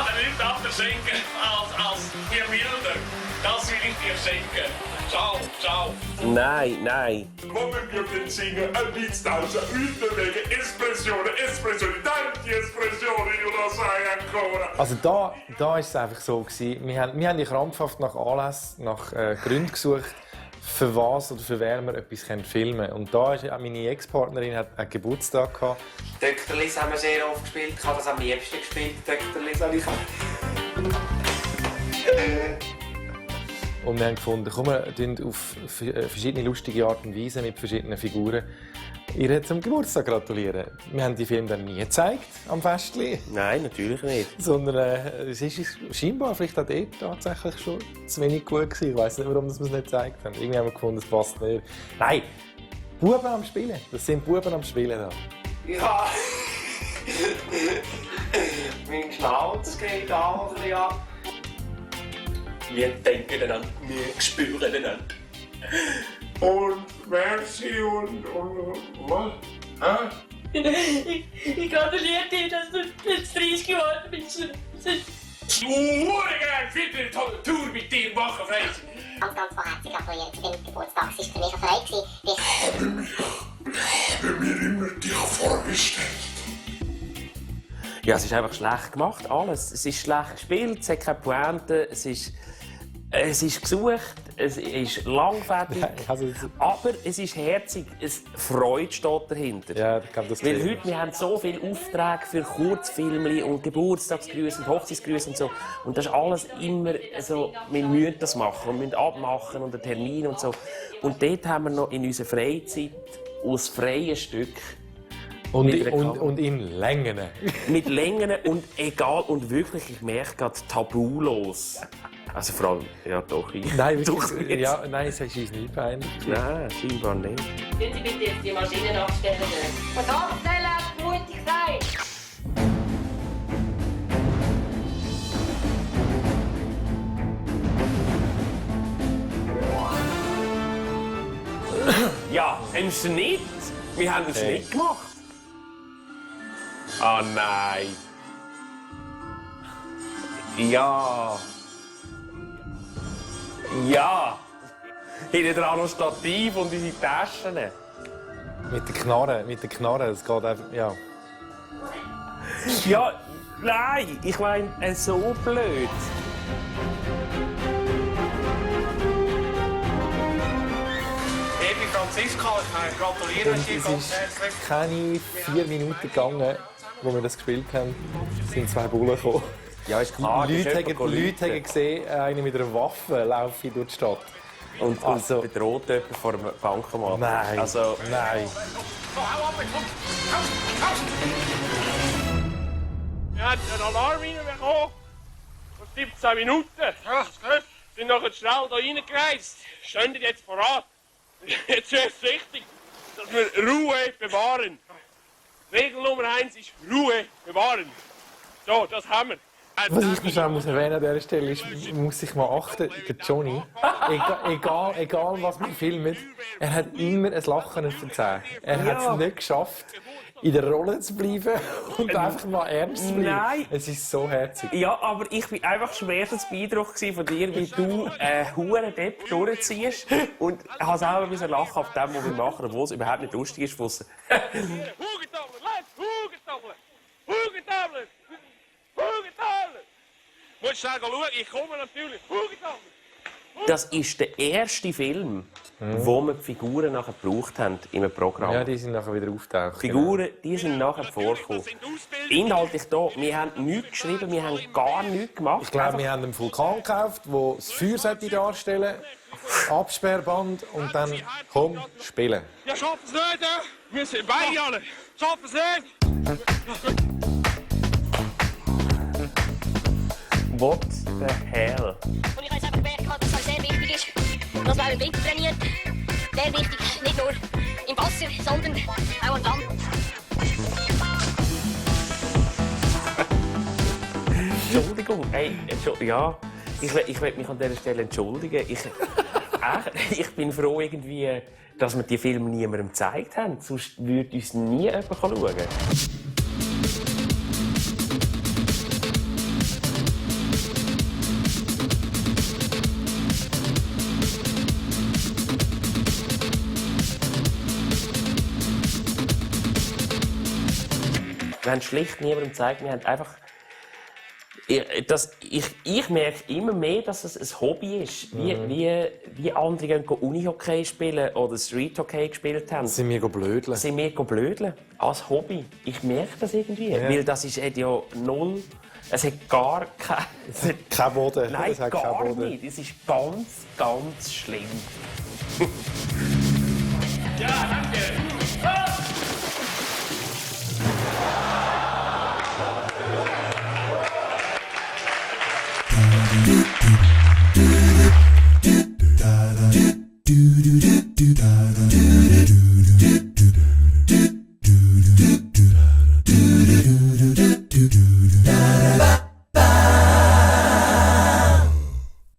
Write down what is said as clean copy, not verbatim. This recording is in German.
habe nichts anderes schenken als die Bilder. Das will ich dir schenken. Ciao, ciao. Nein. Come wir singen, ein bisschen tauschen, unterwegen, Espressione, tanti espressioni, io lo sai ancora. Also da war es einfach so gewesen. Wir haben die krampfhaft nach Anlässen, nach Gründen gesucht, für was oder für wer wir etwas filmen können. Und da ist auch meine Ex-Partnerin hat einen Geburtstag gehabt. Dr. Liz haben wir sehr oft gespielt. Ich habe das am liebsten gespielt, Dr. Liz. Und wir haben gefunden, komm, wir tun auf verschiedene lustige Art und Weise mit verschiedenen Figuren ihr zum Geburtstag gratulieren. Wir haben die Film dann nie gezeigt am Festli. Nein, natürlich nicht. Sondern es ist scheinbar vielleicht auch dort tatsächlich schon zu wenig gut gewesen. Ich weiss nicht, warum wir es nicht gezeigt haben. Irgendwie haben wir gefunden, es passt nicht. Nein, Buben am Spielen. Das sind Buben am Spielen da. Ja. Mein Schnauz geht an, oder ja. Wir denken einander, wir spüren einander. Und merci und was? Hä? Ich gratuliere dir, dass du jetzt 30 geworden bist. Du Hurengeil, ich will eine Tour mit dir machen, Freund. Ganz von Herzen gratulieren zu deinem Geburtstag. Es war für mich eine Freude. Habe mir immer dich vorgestellt. Ja, es ist einfach schlecht gemacht, alles. Es ist schlecht gespielt, es hat keine Pointe, es ist gesucht, es ist langfertig, aber es ist herzig, Freude steht dahinter. Ja, ich glaube, das Weil heute, wir haben so viele Aufträge für Kurzfilme und Geburtstagsgrüße und Hochzeitsgrüße und so. Und das ist alles immer so, wir müssen das machen und müssen abmachen und einen Termin und so. Und dort haben wir noch in unserer Freizeit aus freien Stück und in Längen. mit Längen und egal und wirklich, ich merke gerade, tabulos. Also vor allem, ja doch, ich. Nein, doch wirklich, ja, nein, es ist uns nicht peinlich. Nein, scheinbar nicht. Können Sie bitte jetzt die Maschinen abstellen? Und abstellen, mutig sein! Ja, ein Schnitt? Wir haben einen Schnitt gemacht. Ah nein. Ja. Ja. Hinten dran noch Stativ und unsere Taschen. Mit den Knarren, es geht einfach, ja. Ja, nein, ich meine, so blöd. Baby Franziska, ich gratuliere Und dir es ganz ist herzlich. keine 4 Minuten gegangen, wo wir das gespielt haben. Es sind 2 Bullen gekommen. Ja, ist klar. Leute haben gesehen, eine mit einer Waffe laufe durch die Stadt. Und Also- bedroht jemand vor einem Bankomat. Nein, Also, nein. Hau ab, komm! Wir haben einen Alarm reinbekommen. Vor 17 Minuten. Ja, das gehört. Sind nachher schnell hier reingereist. Stehen jetzt voran. Jetzt ist es wichtig, dass wir Ruhe bewahren. Regel Nummer 1 ist Ruhe bewahren. So, das haben wir. Was ich noch schnell muss erwähnen an dieser Stelle ist, muss ich mal achten, der Johnny, egal was wir filmen, er hat immer ein Lachen auf den Zähnen. Er hat es nicht geschafft, in der Rolle zu bleiben und einfach mal ernst zu bleiben. Nein. Es ist so herzig. ja, aber ich war einfach schwerstens beeindruckt von dir, wie du hure Depp durchziehst. Und ich habe selber müssen lachen auf dem, was wir machen, obwohl es überhaupt nicht lustig ist. Hugentabler, lass! Hugentabler! Hugentabler! Hugentabler! Musst schnell schauen, ich komme natürlich. Hugentabler! Das ist der erste Film, wo wir die Figuren nachher gebraucht haben in einem Programm. Ja, die sind nachher wieder auftaucht. Die Figuren, die sind nachher vorgekommen. Inhaltlich hier, wir haben nichts geschrieben, wir haben gar nichts gemacht. Ich glaube, wir haben einen Vulkan gekauft, der das Feuer sollte darstellen sollte, Absperrband und dann komm, spielen. Ja, schaffen es nicht, hè? Wir sind beide alle. Schaffen es nicht! What the hell? Und ich habe jetzt einfach gemerkt, dass es sehr wichtig ist, dass man im Winter trainiert. Sehr wichtig, nicht nur im Wasser, sondern auch an Land. Entschuldigung, hey, ja, ich will mich an dieser Stelle entschuldigen. Ich bin froh, irgendwie, dass wir die Filme niemandem gezeigt haben. Sonst würde uns nie jemand schauen. haben schlicht niemandem gezeigt, wir haben einfach... Ich merke immer mehr, dass es ein Hobby ist. Wie andere gehen Unihockey spielen oder Street-Hockey gespielt haben. Sind wir blödeln? Sind wir blödeln. Als Hobby. Ich merke das irgendwie. Ja. Weil das ist ja null... Es hat gar kein... Kein Boden. Nein, hat gar kein Boden. nicht. Es ist ganz, ganz schlimm. Ja, danke.